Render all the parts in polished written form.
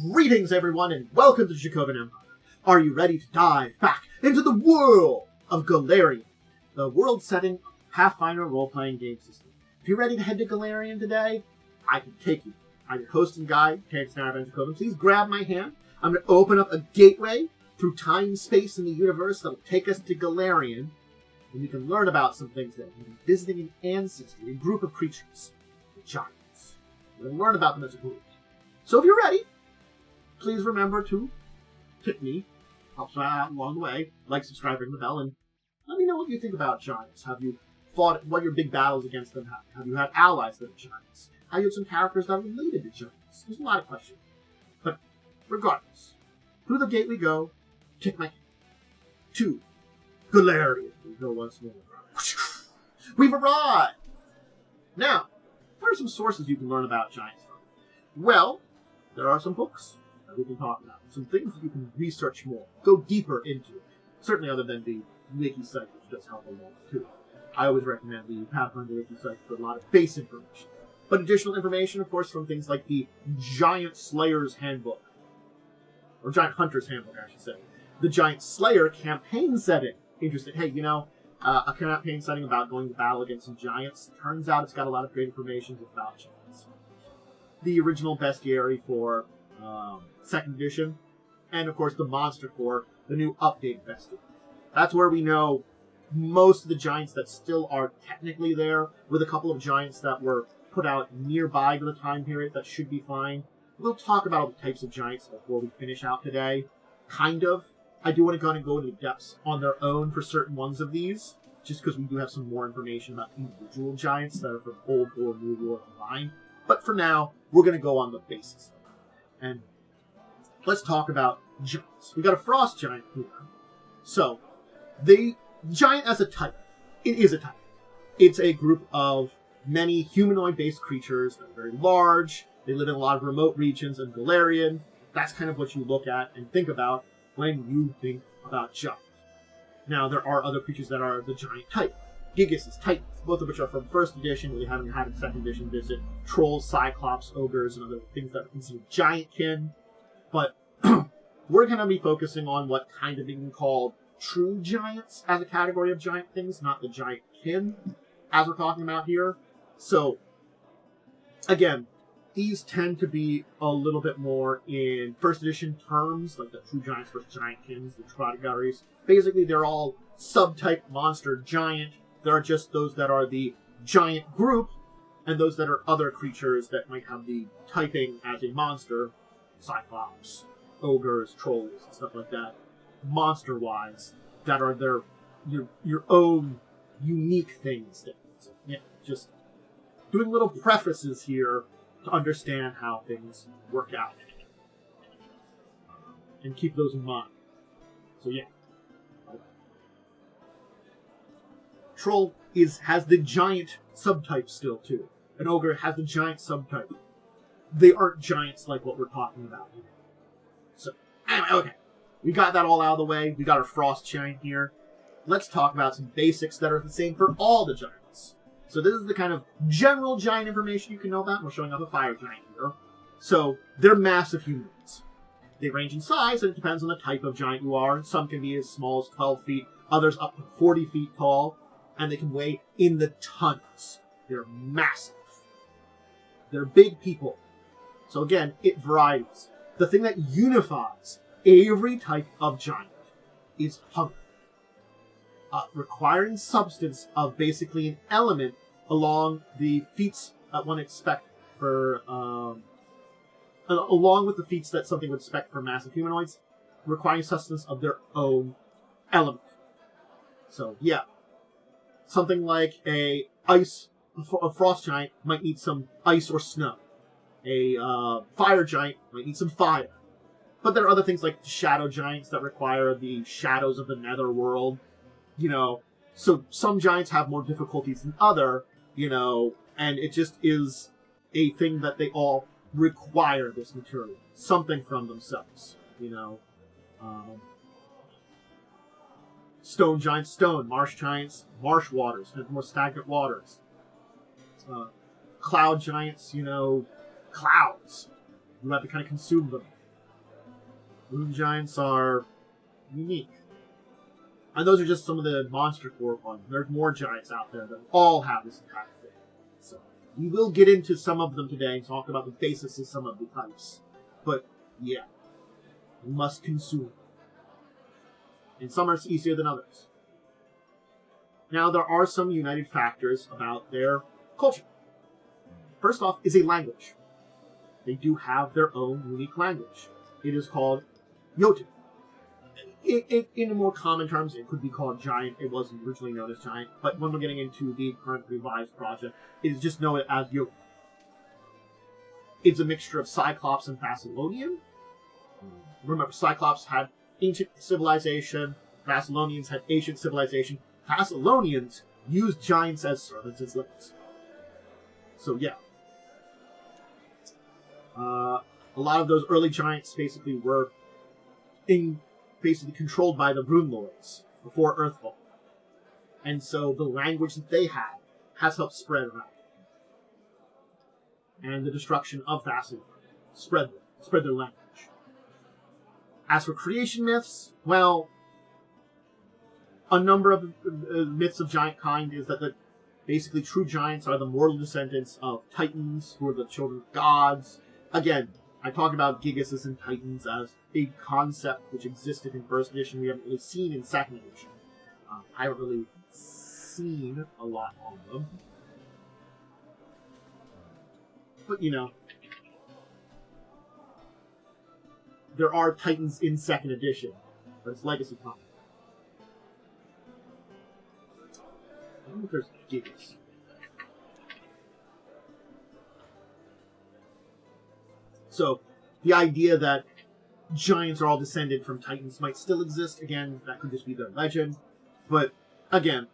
Greetings, everyone, and welcome to the Dracovin Empire. Are you ready to dive back into the world of Golarion, the world-setting Pathfinder role-playing game system? If you're ready to head to Golarion today, I can take you. I'm your host and guide, Terrence Dracovin. Please grab my hand. I'm going to open up a gateway through time, space, and the universe that will take us to Golarion, and we can learn about some things there. We're going to be visiting an ancestry, a group of creatures, the giants. We're going to learn about them as a group. So if you're ready, please remember to tip me, helps me out along the way, like, subscribe, ring the bell, and let me know what you think about giants. Have you fought, what your big battles against them have? Have you had allies that are giants? Have you had some characters that are related to giants? There's a lot of questions. But regardless, through the gate we go, kick my hand. To Golarion. We go once more. We've arrived! Now, what are some sources you can learn about giants from? Well, there are some books that we can talk about. Some things that you can research more, go deeper into. Certainly other than the wiki site, which does help a lot too. I always recommend the Pathfinder wiki site for a lot of base information. But additional information, of course, from things like the Giant Slayer's Handbook. Or Giant Hunter's Handbook, I should say. The Giant Slayer campaign setting. Interesting. Hey, you know, a campaign setting about going to battle against some giants. Turns out it's got a lot of great information about giants. The original bestiary for 2nd edition, and of course the monster core, the new updated bestiary. That's where we know most of the giants that still are technically there, with a couple of giants that were put out nearby to the time period that should be fine. We'll talk about all the types of giants before we finish out today. Kind of. I do want to kind of go into depths on their own for certain ones of these, just because we do have some more information about individual giants that are from Old or New War combined. But for now, we're going to go on the basics. And let's talk about giants. We got a frost giant here. So, the giant as a type, it is a type. It's a group of many humanoid-based creatures that are very large. They live in a lot of remote regions in Golarion. That's kind of what you look at and think about when you think about giants. Now, there are other creatures that are the giant type. Gigas, Titans, both of which are from 1st edition. We haven't had a 2nd edition visit. Trolls, Cyclops, Ogres, and other things that are considered giantkin. But we're going to be focusing on what kind of being called true giants as a category of giant things, not the giantkin, as we're talking about here. So, again, these tend to be a little bit more in 1st edition terms, like the true giants versus giantkins, the categories. Basically, they're all subtype monster giant. There are just those that are the giant group, and those that are other creatures that might have the typing as a monster, Cyclops, Ogres, Trolls, and stuff like that, monster-wise, that are your own unique things. Yeah, just doing little prefaces here to understand how things work out. And keep those in mind. So yeah. Troll has the giant subtype still, too. An ogre has the giant subtype. They aren't giants like what we're talking about here. So, anyway, okay. We got that all out of the way. We got our frost giant here. Let's talk about some basics that are the same for all the giants. So this is the kind of general giant information you can know about. We're showing up a fire giant here. So, they're massive humanoids. They range in size, and it depends on the type of giant you are. Some can be as small as 12 feet, others up to 40 feet tall. And they can weigh in the tons. They're massive. They're big people. So again, it varies. The thing that unifies every type of giant is hunger. Requiring substance of basically an element along the feats that one expect for, along with the feats that something would expect for massive humanoids, requiring sustenance of their own element. So, yeah. Something like a frost giant might need some ice or snow. A fire giant might need some fire. But there are other things like shadow giants that require the shadows of the nether world. You know, so some giants have more difficulties than other, you know, and it just is a thing that they all require this material. Something from themselves, you know. Stone giants, stone. Marsh giants, marsh waters, more stagnant waters. Cloud giants, you know, clouds. You have to kind of consume them. Rune Giants are unique. And those are just some of the monster core ones. There's more giants out there that all have this kind of thing. So we will get into some of them today and talk about the basis of some of the types. But yeah, you must consume. And some are easier than others. Now there are some united factors about their culture. First off is a language. They do have their own unique language. It is called Jotun. In more common terms, it could be called Giant. It wasn't originally known as Giant, but when we're getting into the current revised project, it is just known as Jotun. It's a mixture of Cyclops and Thessalonian. Remember, Cyclops had ancient civilization, Thessalonians had ancient civilization. Thessalonians used giants as servants and slaves. So yeah. A lot of those early giants basically were basically controlled by the Rune Lords before Earthfall. And so the language that they had has helped spread around. And the destruction of Thassalia spread their language. As for creation myths, well, a number of myths of giant kind is that basically true giants are the mortal descendants of Titans, who are the children of gods. Again, I talk about Gigases and Titans as a concept which existed in first edition. We haven't really seen in second edition. I haven't really seen a lot on them. But, you know, there are Titans in second edition, but it's legacy content. I wonder if there's Gigas. So, the idea that giants are all descended from Titans might still exist. Again, that could just be their legend. But, again,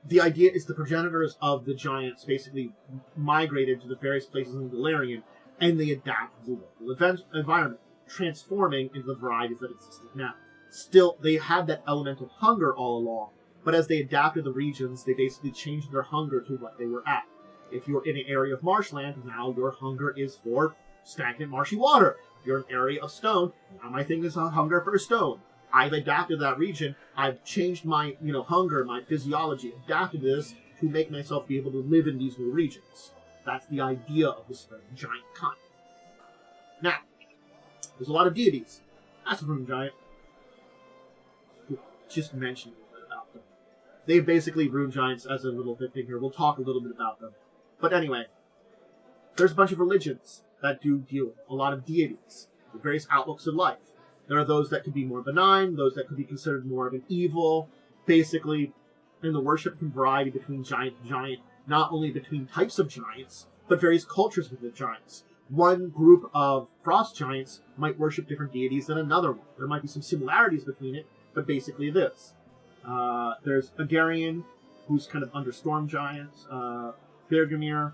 the idea is the progenitors of the giants basically migrated to the various places in Golarion, and they adapted to the local environment, transforming into the varieties that existed now. Still, they had that elemental hunger all along, but as they adapted the regions, they basically changed their hunger to what they were at. If you're in an area of marshland, now your hunger is for stagnant marshy water. If you're in an area of stone, now my thing is a hunger for stone. I've adapted that region. I've changed my, hunger, my physiology, adapted this to make myself be able to live in these new regions. That's the idea of this giant kind. Now, there's a lot of deities. That's a rune giant. Just mention a little bit about them. They basically rune giants as a little bit thing here. We'll talk a little bit about them. But anyway, there's a bunch of religions that do deal with a lot of deities, with various outlooks of life. There are those that could be more benign, those that could be considered more of an evil. Basically, in the worship can vary between giant and giant, not only between types of giants, but various cultures within giants. One group of frost giants might worship different deities than another one. There might be some similarities between it, but basically this. There's Agarian, who's kind of under storm giants, Bergamir,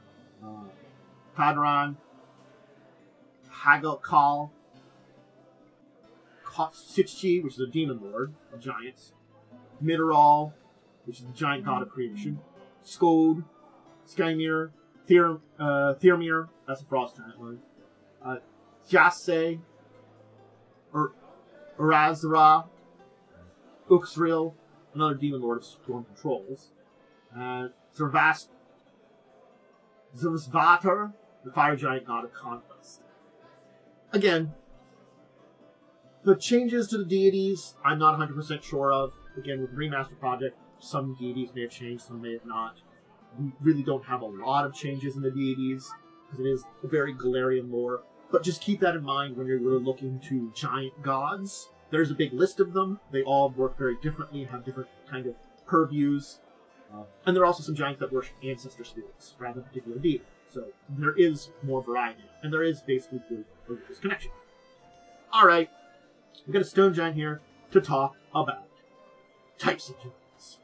Kadran, Hagalkal, Sitchi, which is a demon lord of giants, Mideral, which is the giant god of creation, Skod, Skymir, Thermir, that's a frost giant one, Jasse, Urazra, Uxril, another demon lord of storm controls, Zervasvatar, the fire giant god of conquest. Again, the changes to the deities, I'm not 100% sure of. Again, with the Remaster Project, some deities may have changed, some may have not. We really don't have a lot of changes in the deities, because it is a very Golarion lore. But just keep that in mind when you're looking to giant gods. There's a big list of them. They all work very differently, have different kind of purviews. And there are also some giants that worship ancestor spirits, rather than particular deity. So there is more variety, and there is basically good religious connection. Alright. We've got a stone giant here to talk about types of giants.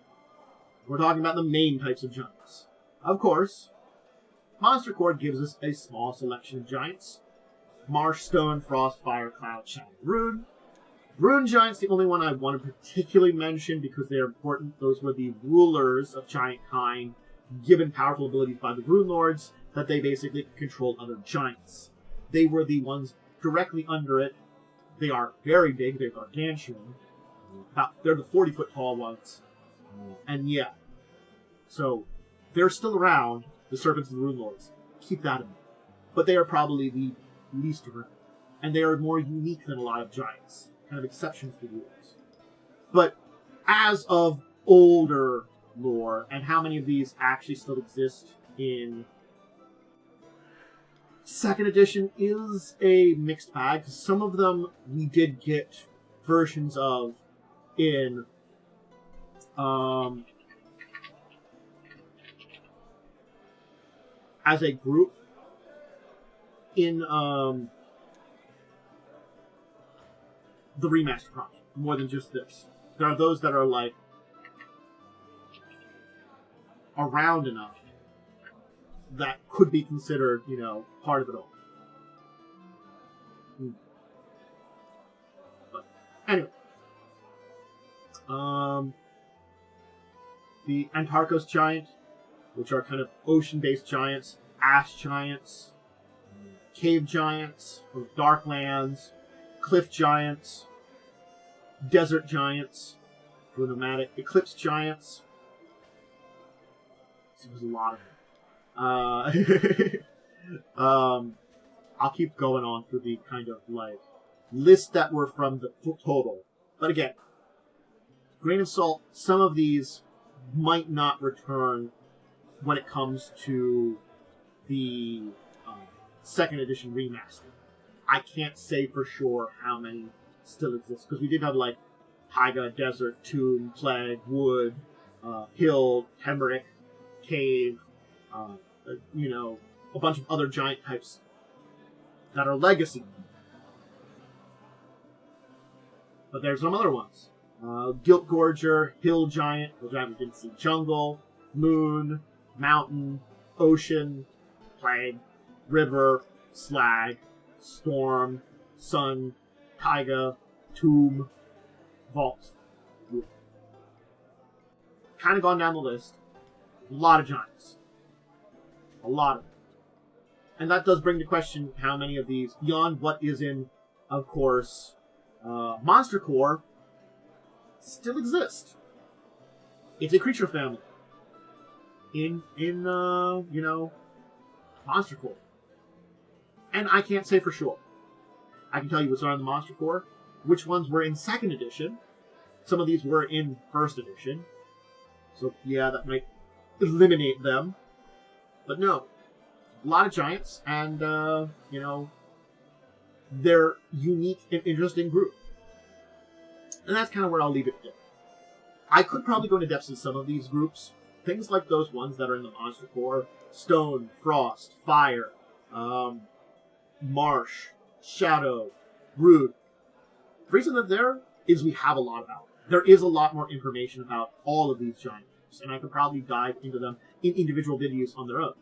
We're talking about the main types of giants. Of course, Monster Core gives us a small selection of giants. Marsh, Stone, Frost, Fire, Cloud, Shadow, Rune. Rune giants, the only one I want to particularly mention because they're important. Those were the rulers of giant kind, given powerful abilities by the Rune Lords, that they basically controlled other giants. They were the ones directly under it. They are very big. They're gargantuan. They're the 40-foot tall ones. And yeah. So, they're still around, the Serpents and the Rune Lords. Keep that in mind. But they are probably the least around. And they are more unique than a lot of giants. Kind of exceptions to the rules. But as of older lore, and how many of these actually still exist in 2nd edition is a mixed bag. Some of them we did get versions of in as a group in the remaster project, more than just this. There are those that are like around enough that could be considered, part of it all. But anyway, the Antarctos giant, which are kind of ocean-based giants, ash giants, cave giants, or darklands, cliff giants, desert giants, who are nomadic, eclipse giants. So there's a lot of them. I'll keep going on through the kind of like list that were from the total. But again, grain of salt, some of these might not return when it comes to the 2nd edition remaster. I can't say for sure how many still exist, because we did have like taiga, desert, tomb, plague, wood, hill, Temeric, cave, a bunch of other giant types that are legacy. But there's some other ones. Gilt Gorger, Hill Giant, we didn't see, Jungle, Moon, Mountain, Ocean, Plague, River, Slag, Storm, Sun, Taiga, Tomb, Vault. Kind of gone down the list. A lot of giants. A lot of them. And that does bring to question how many of these, beyond what is in, of course, Monster Core, still exist. It's a creature family. In Monster Core. And I can't say for sure. I can tell you what's on the Monster Core, which ones were in 2nd edition. Some of these were in 1st edition. So, yeah, that might eliminate them. But no. A lot of giants, and, they're unique and interesting group. And that's kind of where I'll leave it there. I could probably go into depths in some of these groups. Things like those ones that are in the Monster Core. Stone, Frost, Fire, Marsh, Shadow, Root. The reason that there is we have a lot about them. There is a lot more information about all of these giants, and I could probably dive into them in individual videos on their own,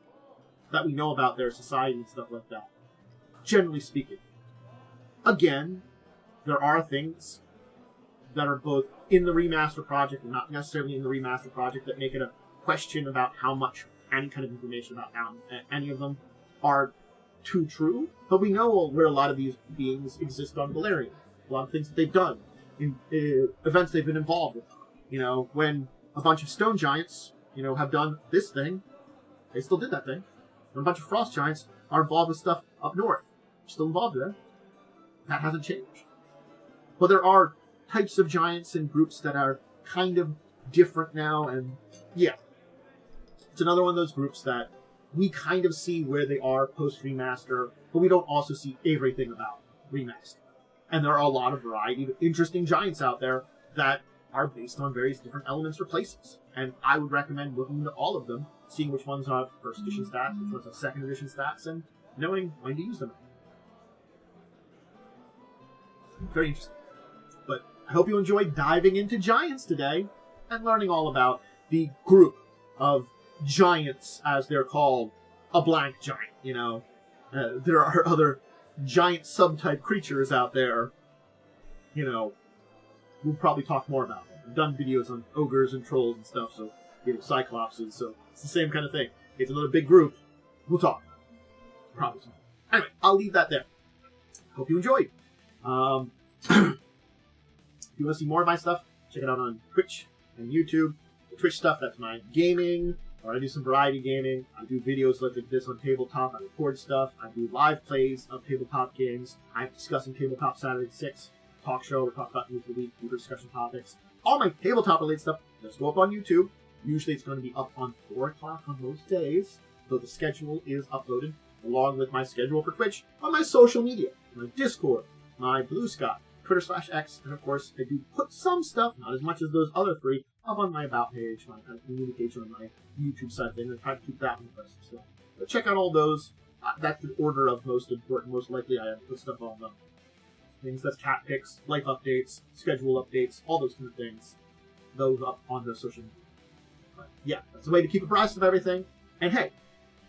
that we know about their society and stuff like that. Generally speaking. Again, there are things that are both in the remaster project and not necessarily in the remaster project that make it a question about how much any kind of information about any of them are too true. But we know where a lot of these beings exist on Golarion. A lot of things that they've done, in events they've been involved with. When a bunch of stone giants, have done this thing, they still did that thing. When a bunch of frost giants are involved with stuff up north, still involved there. That hasn't changed. But there are types of giants and groups that are kind of different now, and yeah. It's another one of those groups that we kind of see where they are post-remaster, but we don't also see everything about remaster. And there are a lot of variety of interesting giants out there that are based on various different elements or places. And I would recommend looking into all of them, seeing which ones have 1st edition stats, which ones have 2nd edition stats, and knowing when to use them. Very interesting. But I hope you enjoyed diving into giants today and learning all about the group of giants, as they're called, a blank giant, there are other giant subtype creatures out there, we'll probably talk more about them. I've done videos on ogres and trolls and stuff, so, cyclopses, so it's the same kind of thing. It's another big group. We'll talk. Probably. Anyway, I'll leave that there. Hope you enjoyed. If you want to see more of my stuff, check it out on Twitch and YouTube. The Twitch stuff, that's my gaming, or I do some variety gaming. I do videos like this on tabletop. I record stuff. I do live plays of tabletop games. I'm discussing Tabletop Saturday at 6, talk show. We talk about news of the week, deeper discussion topics. All my tabletop-related stuff just go up on YouTube. Usually it's going to be up on 4 o'clock on most days, though the schedule is uploaded, along with my schedule for Twitch, on my social media, my Discord, my Blue Sky, Twitter/X, and of course, I do put some stuff, not as much as those other 3, up on my About page, my kind of communication on my YouTube side thing. I try to keep that one the rest of stuff. But check out all those. That's the order of most important. Most likely, I have put stuff on them. Things that's cat pics, life updates, schedule updates, all those kind of things. Those up on the social media. But yeah, that's the way to keep abreast of everything. And hey,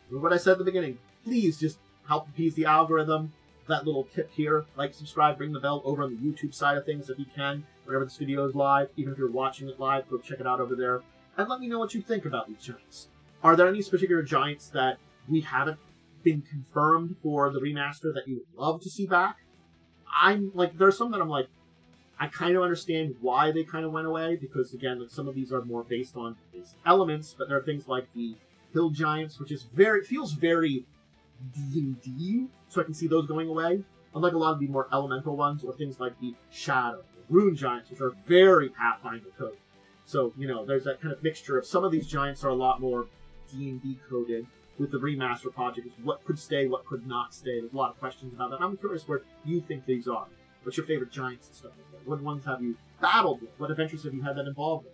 remember what I said at the beginning. Please just help appease the algorithm. That little tip here, like, subscribe, ring the bell over on the YouTube side of things if you can, whenever this video is live. Even if you're watching it live, go check it out over there. And let me know what you think about these giants. Are there any particular giants that we haven't been confirmed for the remaster that you would love to see back? I'm like, there's some that I'm like, I kind of understand why they kind of went away, because again, some of these are more based on these elements, but there are things like the hill giants, which is feels very D&D, so I can see those going away. Unlike a lot of the more elemental ones, or things like the shadow, the rune giants, which are very Pathfinder coded. So, you know, there's that kind of mixture of some of these giants are a lot more D&D coded. With the remaster project, is what could stay, what could not stay. There's a lot of questions about that. I'm curious where you think these are. What's your favorite giants and stuff like that? What ones have you battled with? What adventures have you had that involved with?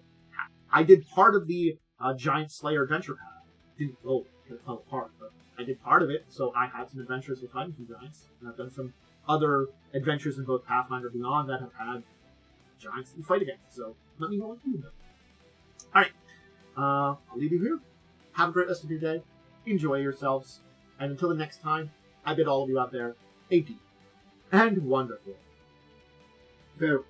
I did part of the Giant Slayer adventure path. Didn't go, it fell apart, but I did part of it, so I had some adventures with fighting some giants. And I've done some other adventures in both Pathfinder and Beyond that have had giants that you fight against. So let me know what you know. Alright, I'll leave you here. Have a great rest of your day. Enjoy yourselves. And until the next time, I bid all of you out there a deep and wonderful farewell.